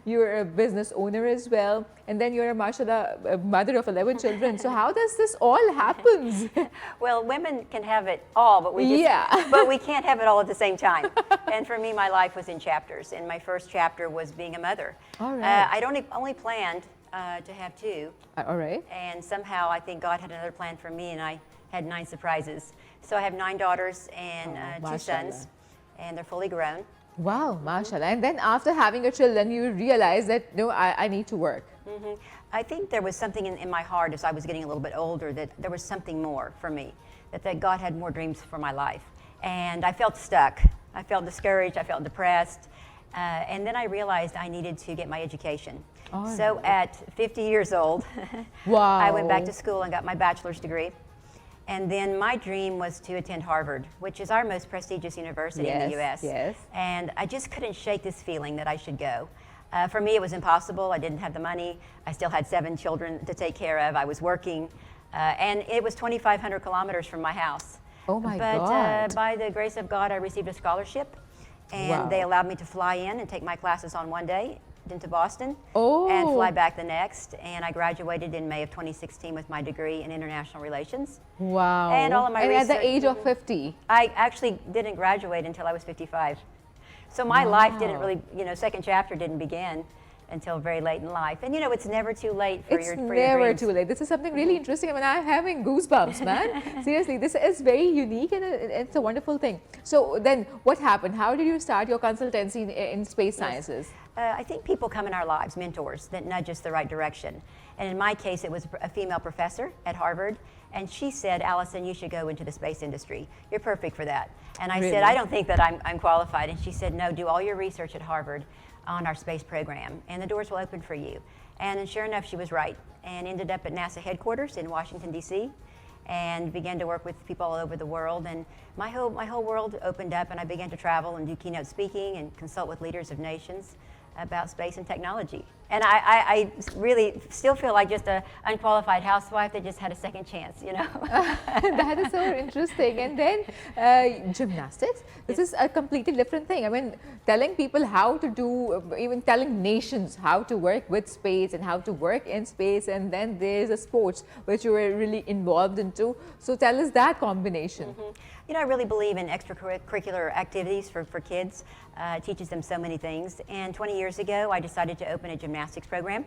you're a business owner as well, and then you're a mashallah a mother of 11 children. So how does this all happen? Well, women can have it all, but but we can't have it all at the same time. And for me, my life was in chapters, and my first chapter was being a mother. All right. I'd only planned to have two. All right. And somehow I think God had another plan for me, and I had 9 surprises. So I have 9 daughters and 2 sons, and they're fully grown. Wow, mashallah. And then after having a children, you realize that, no, I need to work. I think there was something in my heart as I was getting a little bit older that there was something more for me, that God had more dreams for my life. And I felt stuck. I felt discouraged. I felt depressed. And then I realized I needed to get my education. Oh, so at 50 years old, wow. I went back to school and got my bachelor's degree. And then my dream was to attend Harvard, which is our most prestigious university in the U.S. Yes. And I just couldn't shake this feeling that I should go. For me, it was impossible. I didn't have the money. I still had 7 children to take care of. I was working. And it was 2,500 kilometers from my house. Oh, my God. But by the grace of God, I received a scholarship. And they allowed me to fly in and take my classes on one day into Boston and fly back the next. And I graduated in May of 2016 with my degree in international relations. Wow. And all of my research. At the age of 50? I actually didn't graduate until I was 55. So my life didn't really, second chapter didn't begin until very late in life. And it's never too late for your dreams. It's never too late. This is something really interesting. I mean, I'm having goosebumps, man. Seriously, this is very unique and it's a wonderful thing. So then what happened? How did you start your consultancy in space sciences? I think people come in our lives, mentors, that nudge us the right direction. And in my case, it was a female professor at Harvard. And she said, Allison, you should go into the space industry. You're perfect for that. And I said, I don't think that I'm qualified. And she said, no, do all your research at Harvard on our space program, and the doors will open for you. And sure enough, she was right, and ended up at NASA headquarters in Washington, D.C., and began to work with people all over the world. And my whole world opened up, and I began to travel and do keynote speaking and consult with leaders of nations about space and technology. And I really still feel like just an unqualified housewife that just had a second chance, That is so interesting. And then gymnastics, this is a completely different thing. I mean, telling people how to do, even telling nations how to work with space and how to work in space, and then there's a sports which you were really involved into. So tell us that combination. I really believe in extracurricular activities for kids. It teaches them so many things. And 20 years ago, I decided to open a gymnastics program.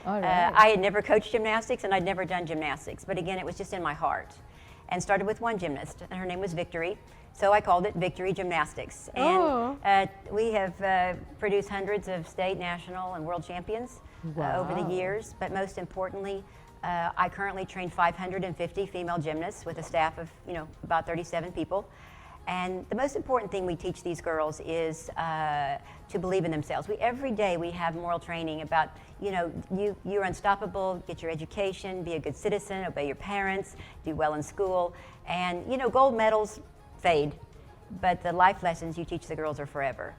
All right. I had never coached gymnastics, and I'd never done gymnastics. But again, it was just in my heart. And started with one gymnast, and her name was Victory. So I called it Victory Gymnastics. And we have produced hundreds of state, national, and world champions over the years. But most importantly, I currently train 550 female gymnasts with a staff of, about 37 people. And the most important thing we teach these girls is to believe in themselves. Every day we have moral training about, you're unstoppable, get your education, be a good citizen, obey your parents, do well in school. And, gold medals fade, but the life lessons you teach the girls are forever.